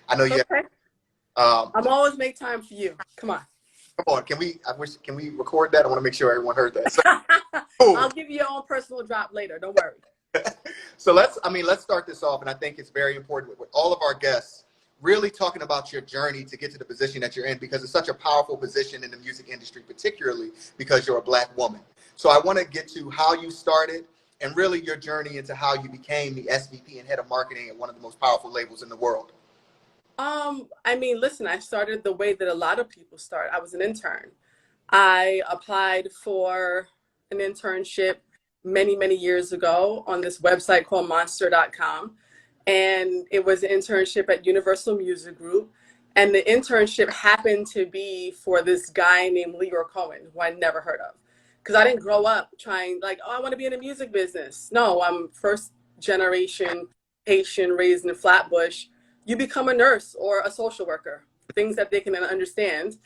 I know you. Okay. I'm always make time for you. Come on. Come on. Can we record that? I want to make sure everyone heard that. So, cool. I'll give you your own personal drop later. Don't worry. So let's start this off. And I think it's very important with all of our guests really talking about your journey to get to the position that you're in, because it's such a powerful position in the music industry, particularly because you're a Black woman. So I want to get to how you started and really your journey into how you became the SVP and head of marketing at one of the most powerful labels in the world. I mean, listen, I started the way that a lot of people start. I was an intern. I applied for an internship many, many years ago on this website called monster.com. And it was an internship at Universal Music Group. And the internship happened to be for this guy named Leor Cohen, who I never heard of. Because I didn't grow up trying like, oh, I want to be in the music business. No, I'm first generation Haitian, raised in Flatbush. You become a nurse or a social worker, things that they can understand.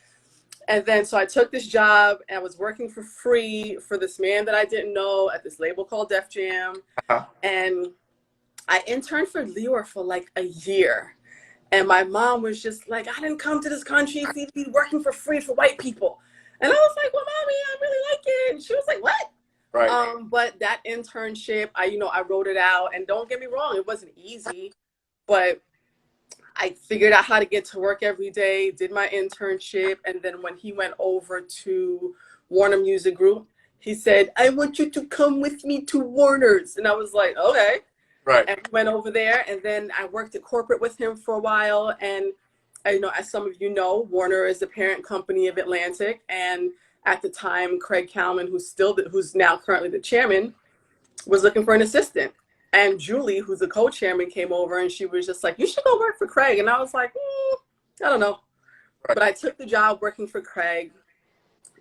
And then, so I took this job and I was working for free for this man that I didn't know at this label called Def Jam. And I interned for Leor for like a year. And my mom was just like, I didn't come to this country to be working for free for white people. And I was like, well, mommy, I really like it. And she was like, what? Right. But that internship, I wrote it out. And don't get me wrong, it wasn't easy. But I figured out how to get to work every day, did my internship. And then when he went over to Warner Music Group, he said, I want you to come with me to Warner's. And I was like, okay. Right. And we went over there. And then I worked at corporate with him for a while. And, as some of you know, Warner is the parent company of Atlantic. And at the time, Craig Kalman, who's now currently the chairman, was looking for an assistant. And Julie, who's the co-chairman, came over and she was just like, you should go work for Craig. And I was like, I don't know. Right. But I took the job working for Craig,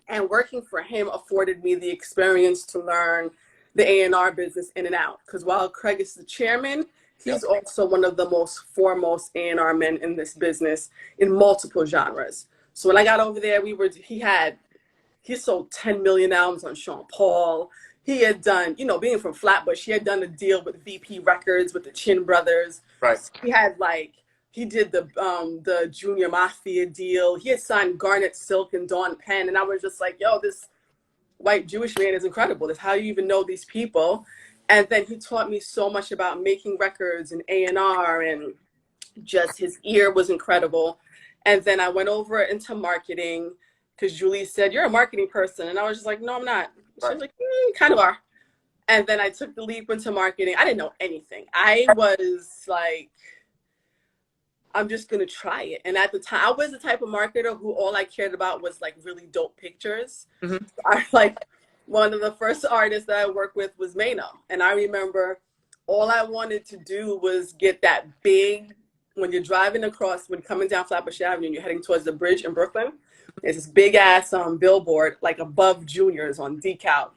and working for him afforded me the experience to learn the A&R business in and out. Because while Craig is the chairman, he's also one of the most foremost A&R men in this business in multiple genres. So when I got over there, he sold 10 million albums on Sean Paul. He had done, being from Flatbush, he had done a deal with VP Records with the Chin Brothers. Right. He did the Junior Mafia deal. He had signed Garnet Silk and Dawn Penn. And I was just like, yo, this white Jewish man is incredible. This, how do you even know these people? And then he taught me so much about making records and A&R, and just his ear was incredible. And then I went over into marketing because Julie said, you're a marketing person. And I was just like, no, I'm not. She was like, kind of are. And then I took the leap into marketing. I didn't know anything. I was like, I'm just going to try it. And at the time, I was the type of marketer who all I cared about was like really dope pictures. Mm-hmm. One of the first artists that I worked with was Maina. And I remember all I wanted to do was get that big, when you're driving across, when coming down Flatbush Avenue and you're heading towards the bridge in Brooklyn, there's this big ass billboard, like above Juniors on decal.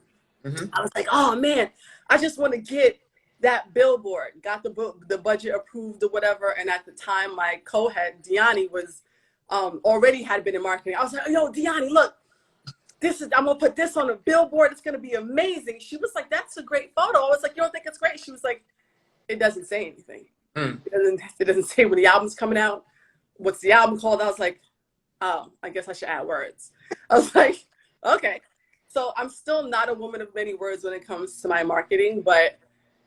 Mm-hmm. I was like, oh man, I just want to get that billboard. Got the budget approved or whatever. And at the time, my co-head, Deani, was already had been in marketing. I was like, yo, Deani, look, I'm going to put this on a billboard. It's going to be amazing. She was like, that's a great photo. I was like, you don't think it's great? She was like, it doesn't say anything. It doesn't say when the album's coming out. What's the album called? I was like, oh, I guess I should add words. I was like, okay. So I'm still not a woman of many words when it comes to my marketing, but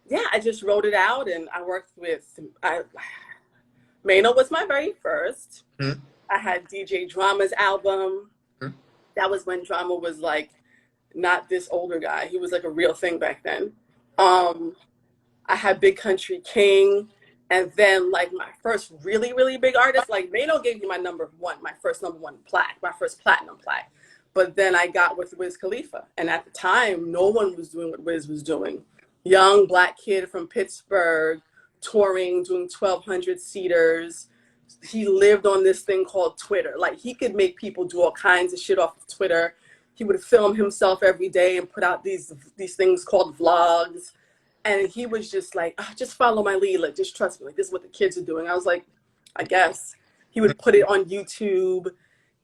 yeah, I just wrote it out, and I worked with, Maina was my very first. Mm-hmm. I had DJ Drama's album. Mm-hmm. That was when Drama was like, not this older guy. He was like a real thing back then. I had Big Country King. And then like my first really, really big artist, like Maina gave me my first number one plaque, my first platinum plaque. But then I got with Wiz Khalifa. And at the time, no one was doing what Wiz was doing. Young Black kid from Pittsburgh, touring, doing 1,200 seaters. He lived on this thing called Twitter. Like he could make people do all kinds of shit off of Twitter. He would film himself every day and put out these things called vlogs. And he was just like, oh, just follow my lead. Like, just trust me. Like, this is what the kids are doing. I was like, I guess. He would put it on YouTube.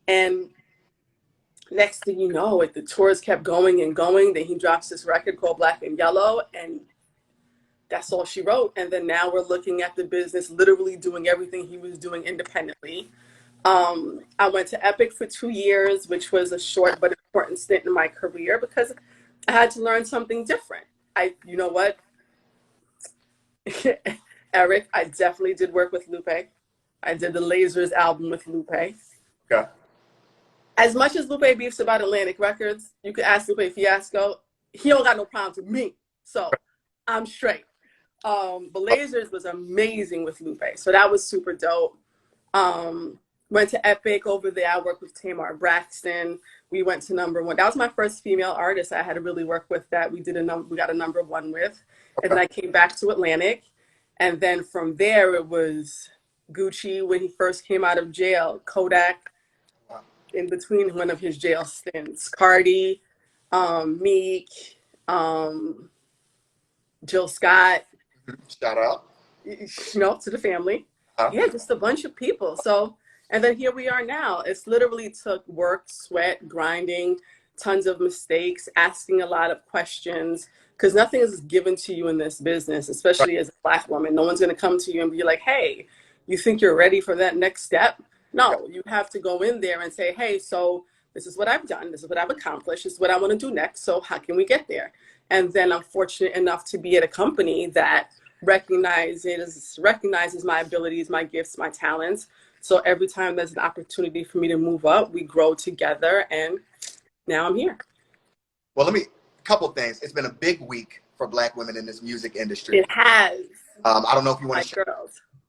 And next thing you know, the tours kept going and going. Then he drops this record called Black and Yellow. And that's all she wrote. And then now we're looking at the business, literally doing everything he was doing independently. I went to Epic for 2 years, which was a short but important stint in my career because I had to learn something different. You know what, Eric, I definitely did work with Lupe. I did the Lasers album with Lupe. Okay. As much as Lupe beefs about Atlantic Records, you could ask Lupe Fiasco. He don't got no problems with me, so I'm straight. But Lasers was amazing with Lupe, so that was super dope. Went to Epic over there. I worked with Tamar Braxton. We went to #1. That was my first female artist I had to really work with. That we did we got a #1 with, and then I came back to Atlantic, and then from there it was Gucci when he first came out of jail, Kodak in between one of his jail stints, Cardi, Meek, Jill Scott. Shout out. To the family. Yeah, just a bunch of people. So, and then here we are now. It's literally took work, sweat, grinding, tons of mistakes, asking a lot of questions, because nothing is given to you in this business, especially as a Black woman. No one's going to come to you and be like, hey, you think you're ready for that next step? No, you have to go in there and say, hey, so this is what I've done. This is what I've accomplished. This is what I want to do next. So how can we get there? And then I'm fortunate enough to be at a company that recognizes my abilities, my gifts, my talents. So every time there's an opportunity for me to move up, we grow together, and now I'm here. Well, a couple things. It's been a big week for Black women in this music industry. It has. I don't know if you want to share,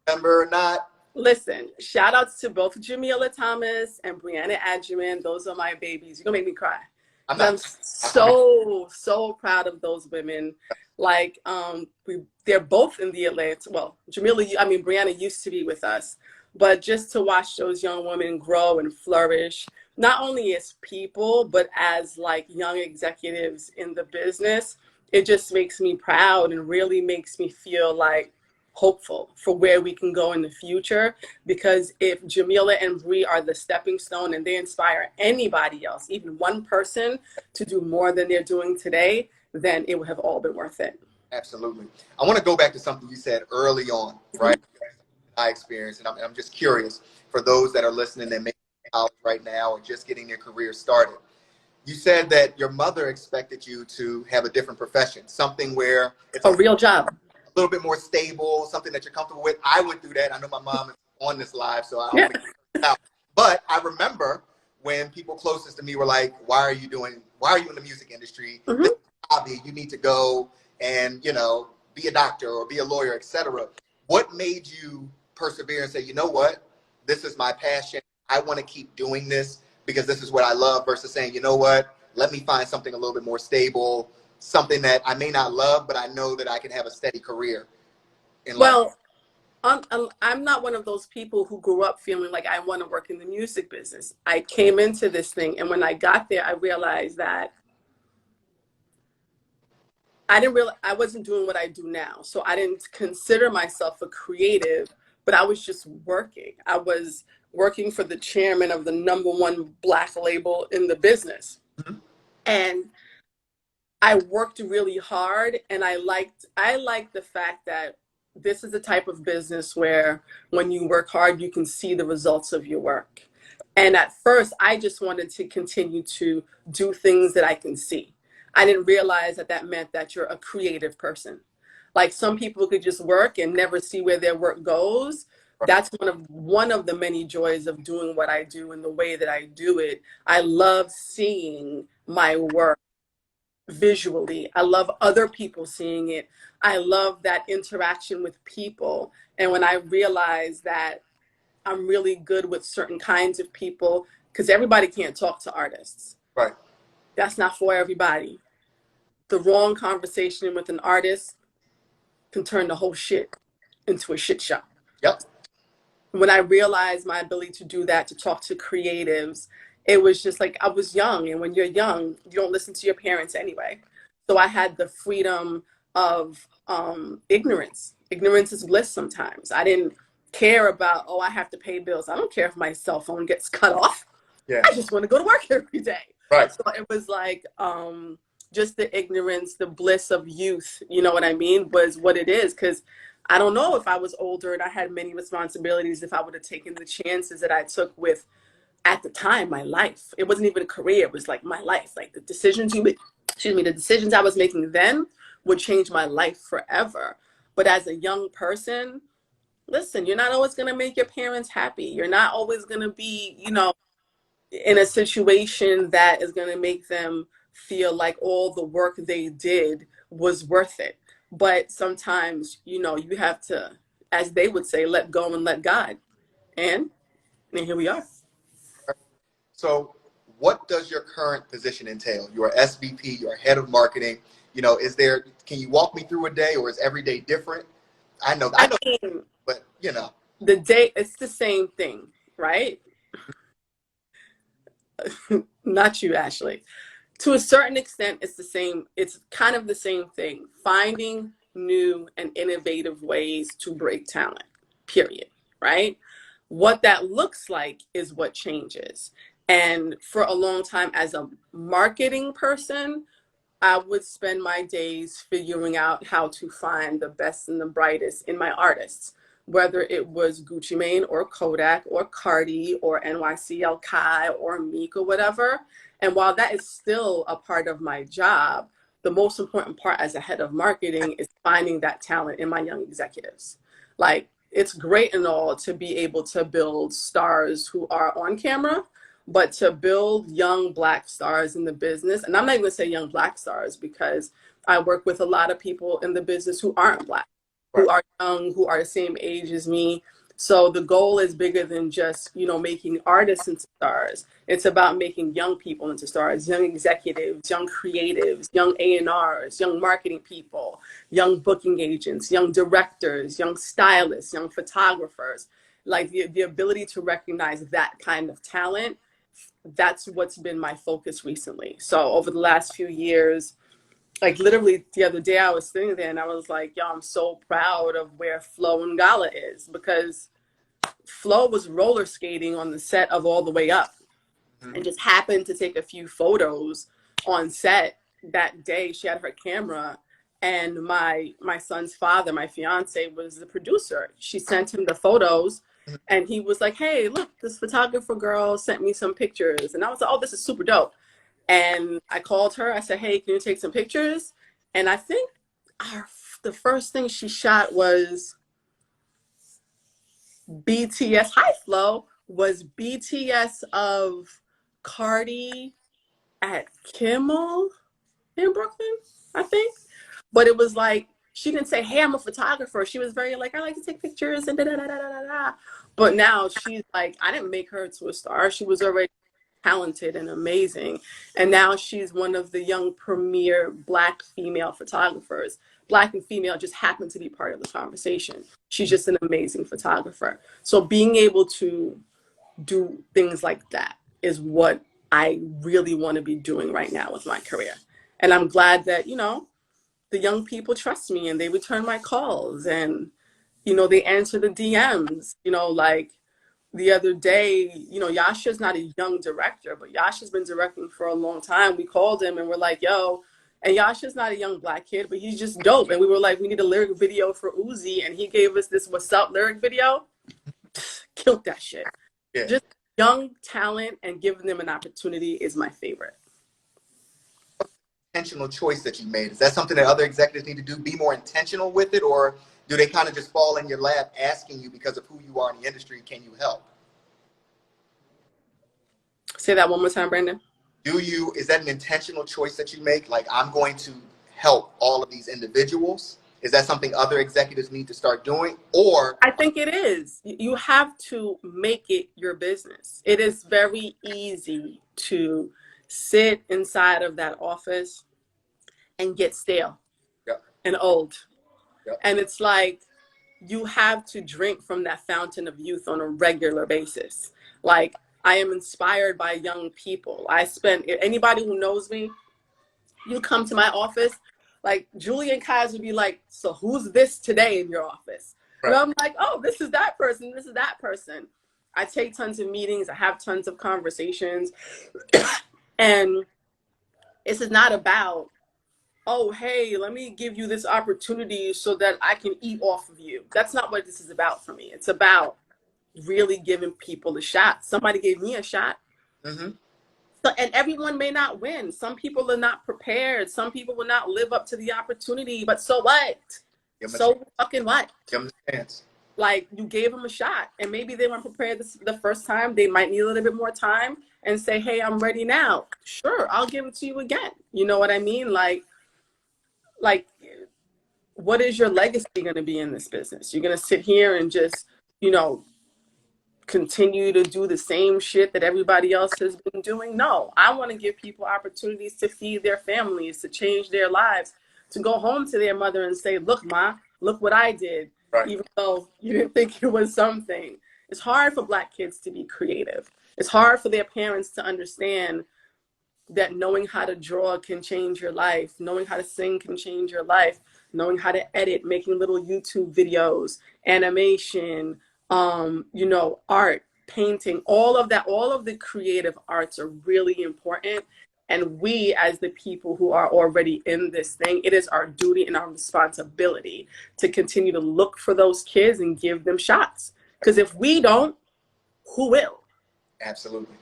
remember or not. Listen, shout outs to both Jamila Thomas and Brianna Adjuman. Those are my babies. You're gonna make me cry. I'm so proud of those women. Like, they're both in the Atlanta. Well, Brianna used to be with us, but just to watch those young women grow and flourish, not only as people, but as like young executives in the business, it just makes me proud and really makes me feel like hopeful for where we can go in the future. Because if Jamila and Bree are the stepping stone and they inspire anybody else, even one person, to do more than they're doing today, then it would have all been worth it. Absolutely. I want to go back to something you said early on, right? I experienced, and I'm just curious for those that are listening and maybe out right now or just getting their career started. You said that your mother expected you to have a different profession, something where it's a real job, a little bit more stable, something that you're comfortable with. I went through that. I know my mom is on this live, so I don't want to get it out. But I remember when people closest to me were like, why are you in the music industry? This is a hobby. You need to go and, be a doctor or be a lawyer, etc. What made you persevere and say, you know what, this is my passion. I want to keep doing this because this is what I love, versus saying, you know what, let me find something a little bit more stable, something that I may not love, but I know that I can have a steady career in life. I'm not one of those people who grew up feeling like I want to work in the music business. I came into this thing, and when I got there, I realized that I wasn't doing what I do now. So I didn't consider myself a creative, but I was just working. I was working for the chairman of the #1 Black label in the business. And I worked really hard, and I liked the fact that this is the type of business where when you work hard, you can see the results of your work. And at first, I just wanted to continue to do things that I can see. I didn't realize that meant that you're a creative person. Like, some people could just work and never see where their work goes. That's one of the many joys of doing what I do and the way that I do it. I love seeing my work visually. I love other people seeing it. I love that interaction with people. And when I realize that I'm really good with certain kinds of people, because everybody can't talk to artists. Right. That's not for everybody. The wrong conversation with an artist can turn the whole shit into a shit show. Yep. When I realized my ability to do that, to talk to creatives, it was just like, I was young. And when you're young, you don't listen to your parents anyway. So I had the freedom of ignorance. Ignorance is bliss sometimes. I didn't care about, I have to pay bills. I don't care if my cell phone gets cut off. Yeah. I just want to go to work every day. Right. So it was like, just the ignorance, the bliss of youth, you know what I mean, was what it is. Because I don't know if I was older and I had many responsibilities, if I would have taken the chances that I took with, at the time, my life. It wasn't even a career, it was like my life. Like the decisions you make, excuse me, the decisions I was making then would change my life forever. But as a young person, listen, you're not always going to make your parents happy. You're not always going to be, in a situation that is going to make them feel like all the work they did was worth it. But sometimes, you have to, as they would say, let go and let God. And here we are. So what does your current position entail? You're SVP, you're head of marketing. Can you walk me through a day, or is every day different? I I know, mean, but the day, it's the same thing, right? Not you, Ashley. To a certain extent, it's the same. It's kind of the same thing. Finding new and innovative ways to break talent, period. Right? What that looks like is what changes. And for a long time, as a marketing person, I would spend my days figuring out how to find the best and the brightest in my artists, whether it was Gucci Mane or Kodak or Cardi or NYCL Kai or Meek or whatever. And while that is still a part of my job, the most important part as a head of marketing is finding that talent in my young executives. Like, it's great and all to be able to build stars who are on camera, but to build young Black stars in the business, and I'm not even gonna say young Black stars because I work with a lot of people in the business who aren't Black, who right. are young, who are the same age as me. So the goal is bigger than just, making artists into stars. It's about making young people into stars, young executives, young creatives, young A&Rs, young marketing people, young booking agents, young directors, young stylists, young photographers. Like the ability to recognize that kind of talent, that's what's been my focus recently. So over the last few years, like literally the other day I was sitting there and I was like, yo, I'm so proud of where Flo and Gala is, because Flo was roller skating on the set of All the Way Up Mhm. and just happened to take a few photos on set that day. She had her camera, and my son's father, my fiance, was the producer. She sent him the photos and he was like, hey, look, this photographer girl sent me some pictures. And I was like, oh, this is super dope. And I called her. I said, hey, can you take some pictures? And I think the first thing she shot was BTS. Hi, Flo. Was BTS of Cardi at Kimmel in Brooklyn, I think. But it was like, she didn't say, hey, I'm a photographer. She was very like, I like to take pictures and da da da da da da. But now she's like, I didn't make her to a star. She was already talented and amazing. And now she's one of the young premier Black female photographers. Black and female just happen to be part of the conversation. She's just an amazing photographer. So being able to do things like that is what I really want to be doing right now with my career. And I'm glad that, the young people trust me and they return my calls and, they answer the DMs, like the other day, Yasha's not a young director, but Yasha's been directing for a long time. We called him and we're like, yo, and Yasha's not a young Black kid, but he's just dope. And we were like, we need a lyric video for Uzi. And he gave us this What's Up lyric video. Killed that shit. Yeah. Just young talent and giving them an opportunity is my favorite. Intentional choice that you made, is that something that other executives need to do? Be more intentional with it, or do they kind of just fall in your lap asking you because of who you are in the industry, can you help? Say that one more time, Brandon. Is that an intentional choice that you make? Like, I'm going to help all of these individuals. Is that something other executives need to start doing? Or I think it is. You have to make it your business. It is very easy to sit inside of that office and get stale yeah, and old. yeah, And it's like you have to drink from that fountain of youth on a regular basis. Like, I am inspired by young people. Anybody who knows me, you come to my office, like Julian Kais would be like, so who's this today in your office? And right. I'm like, oh, this is that person, this is that person. I take tons of meetings, I have tons of conversations. And this is not about oh, hey, let me give you this opportunity so that I can eat off of you. That's not what this is about for me. It's about really giving people a shot. Somebody gave me a shot. Mm-hmm. So, and everyone may not win. Some people are not prepared. Some people will not live up to the opportunity. But so what? So fucking what? Give them the chance. Like, you gave them a shot, and maybe they weren't prepared the first time. They might need a little bit more time and say, hey, I'm ready now. Sure, I'll give it to you again. You know what I mean? Like, what is your legacy going to be in this business? You're going to sit here and just, you know, continue to do the same shit that everybody else has been doing? No, I want to give people opportunities to feed their families, to change their lives, to go home to their mother and say, look, Ma, look what I did. Right. Even though you didn't think it was something. It's hard for Black kids to be creative. It's hard for their parents to understand that knowing how to draw can change your life, knowing how to sing can change your life, knowing how to edit, making little YouTube videos, animation, you know, art, painting, all of that, all of the creative arts are really important. And we, as the people who are already in this thing, it is our duty and our responsibility to continue to look for those kids and give them shots. Because if we don't, who will? Absolutely.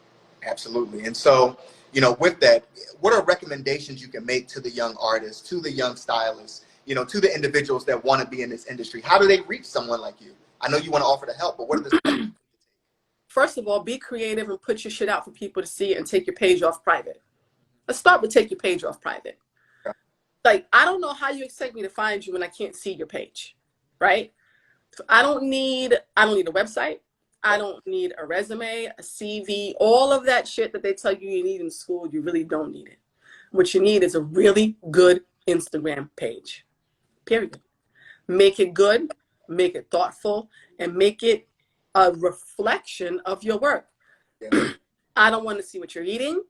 Absolutely. And so, you know, with that, what are recommendations you can make to the young artists, to the young stylists, you know, to the individuals that want to be in this industry? How do they reach someone like you? I know you want to offer the help, but what are the First of all, be creative and put your shit out for people to see and take your page off private. Let's start with take your page off private. Okay. Like, I don't know how you expect me to find you when I can't see your page, right? I don't need a website. I don't need a resume, a CV, all of that shit that they tell you you need in school. You really don't need it. What you need is a really good Instagram page, period. Make it good, make it thoughtful, and make it a reflection of your work. Yeah. I don't want to see what you're eating.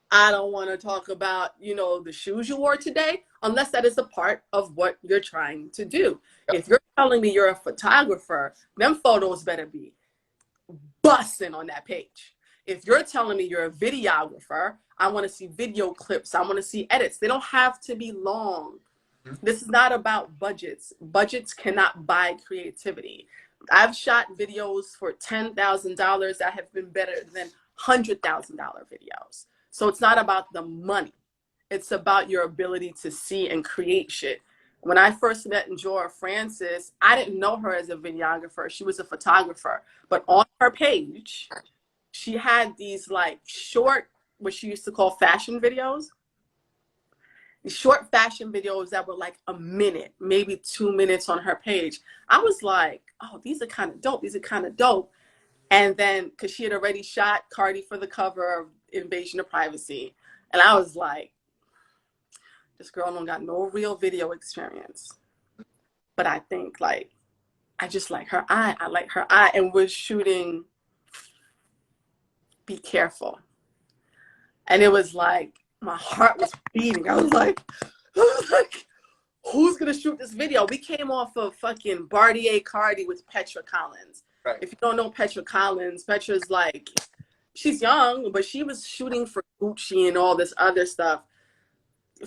I don't want to talk about, you know, the shoes you wore today, unless that is a part of what you're trying to do. If you're telling me you're a photographer, them photos better be busting on that page. If you're telling me you're a videographer, I want to see video clips. I want to see edits. They don't have to be long. This is not about budgets. Budgets cannot buy creativity. I've shot videos for $10,000 that have been better than $100,000 videos. So it's not about the money. It's about your ability to see and create shit. When I first met Njora Francis, I didn't know her as a videographer. She was a photographer. But on her page, she had these like short, what she used to call fashion videos. These short fashion videos that were like a minute, maybe 2 minutes on her page. I was like, oh, these are kind of dope. These are kind of dope. And then, because she had already shot Cardi for the cover of Invasion of Privacy. And I was like, this girl don't got no real video experience. But I think, like, I just like her eye. I like her eye. And we're shooting Be Careful. And it was like, my heart was beating. I was like, who's going to shoot this video? We came off of fucking Bartier Cardi with Petra Collins. Right. If you don't know Petra Collins, Petra's like, she's young, but she was shooting for Gucci and all this other stuff.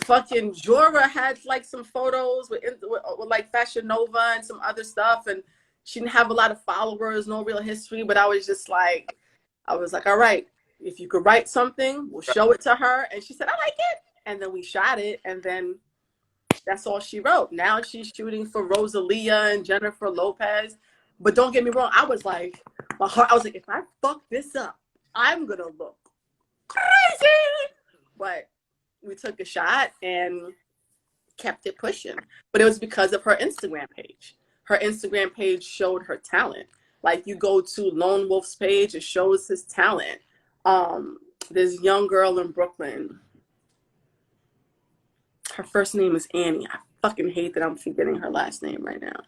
Fucking Jora had like some photos with like Fashion Nova and some other stuff, and she didn't have a lot of followers, no real history, but I was like, all right, if you could write something, we'll show it to her. And she said, I like it. And then we shot it, and then that's all she wrote. Now she's shooting for Rosalia and Jennifer Lopez. But don't get me wrong, I was like, my heart, I was like, if I fuck this up, I'm gonna look crazy. But we took a shot and kept it pushing. But it was because of her Instagram page. Her Instagram page showed her talent. Like, you go to Lone Wolf's page, it shows his talent. This young girl in Brooklyn, her first name is Annie. I fucking hate that I'm forgetting her last name right now.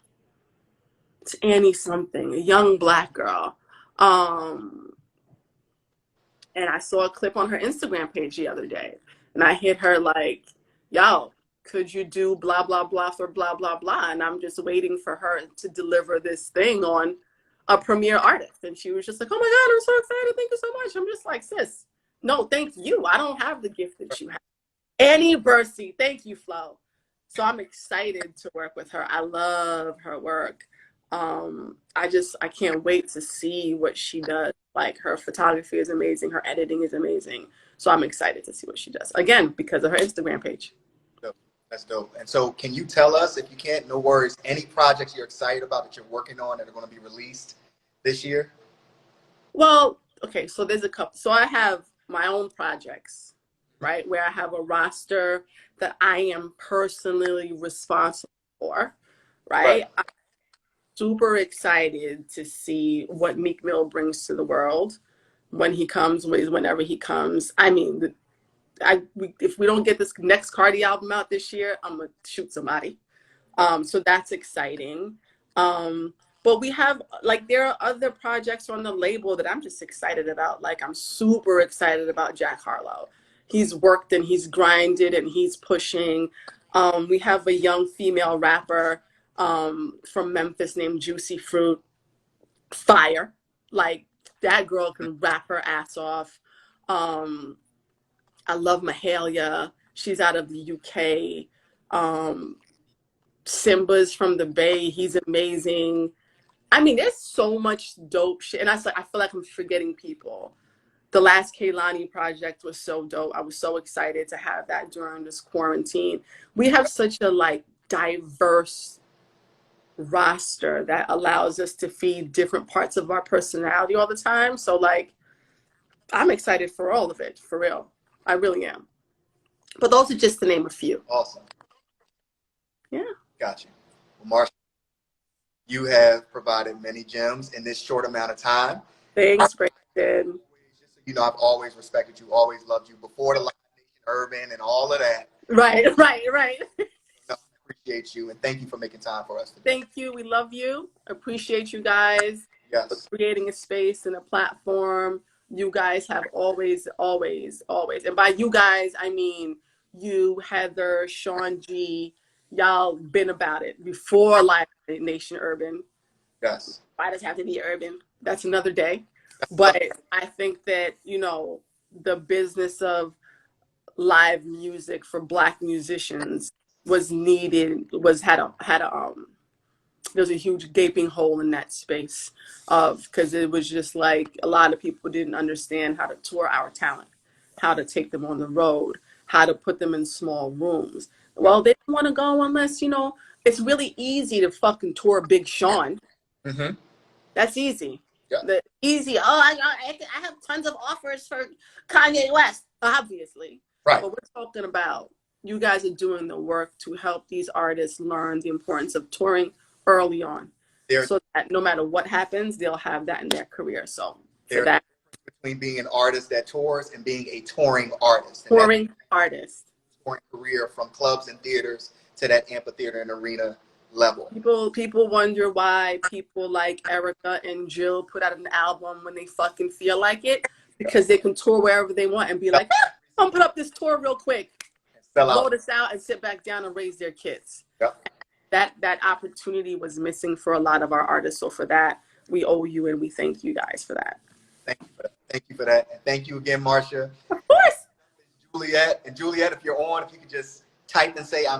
It's Annie something, a young Black girl. And I saw a clip on her Instagram page the other day. And I hit her like, yo, could you do blah, blah, blah for blah, blah, blah? And I'm just waiting for her to deliver this thing on a premiere artist. And she was just like, oh my God, I'm so excited. Thank you so much. I'm just like, sis, no, thank you. I don't have the gift that you have. Annie Bursey. Thank you, Flo. So I'm excited to work with her. I love her work. I can't wait to see what she does. Like her photography is amazing, her editing is amazing. So I'm excited to see what she does. Again, because of her Instagram page. Dope. That's dope. And so can you tell us, if you can't, no worries, any projects you're excited about that you're working on that are going to be released this year? Well, okay, so there's a couple. So I have my own projects, right, where I have a roster that I am personally responsible for, Right. right? I'm super excited to see what Meek Mill brings to the world when he comes, whenever he comes. I mean, if we don't get this next Cardi album out this year, I'm gonna shoot somebody. So that's exciting. But we have, like, there are other projects on the label that I'm just excited about. Like, I'm super excited about Jack Harlow. He's worked and he's grinded and he's pushing. We have a young female rapper from Memphis named Juicy Fruit. Fire. Like, that girl can rap her ass off. I love Mahalia. She's out of the UK. Simba's from the Bay. He's amazing. I mean, there's so much dope shit. And I feel like I'm forgetting people. The last Kehlani project was so dope. I was so excited to have that during this quarantine. We have such a like diverse roster that allows us to feed different parts of our personality all the time. So like, I'm excited for all of it, for real. I really am. But those are just to name a few. Awesome. Yeah. Got you. Well, Marsha, you have provided many gems in this short amount of time. Thanks, Brandon. You know, I've always respected you, always loved you before the Live Nation Urban and all of that. Right. I appreciate you and thank you for making time for us today. Thank you. We love you. Appreciate you guys for creating a space and a platform. You guys have always, and by you guys, I mean you, Heather, Sean G, y'all been about it before Live Nation Urban. Yes. Why does it have to be urban? That's another day. But I think that, you know, the business of live music for Black musicians was needed, there's a huge gaping hole in that space because it was just like a lot of people didn't understand how to tour our talent, how to take them on the road, how to put them in small rooms. Well, they don't want to go unless, you know, it's really easy to fucking tour Big Sean. Mm-hmm. That's easy. Yeah. I have tons of offers for Kanye West, obviously. Right. But we're talking about you guys are doing the work to help these artists learn the importance of touring early on, so that no matter what happens, they'll have that in their career. So for that, between being an artist that tours and being a touring artist. Touring career from clubs and theaters to that amphitheater and arena level. People wonder why people like Erica and Jill put out an album when they fucking feel like it, because they can tour wherever they want and be like, I'm put up this tour real quick, blow this out and sit back down and raise their kids. Yep. That opportunity was missing for a lot of our artists. So for that, we owe you and we thank you guys for that. Thank you for that. And thank you again, Marsha. Of course. Juliet, if you're on, if you could just type and say, I'm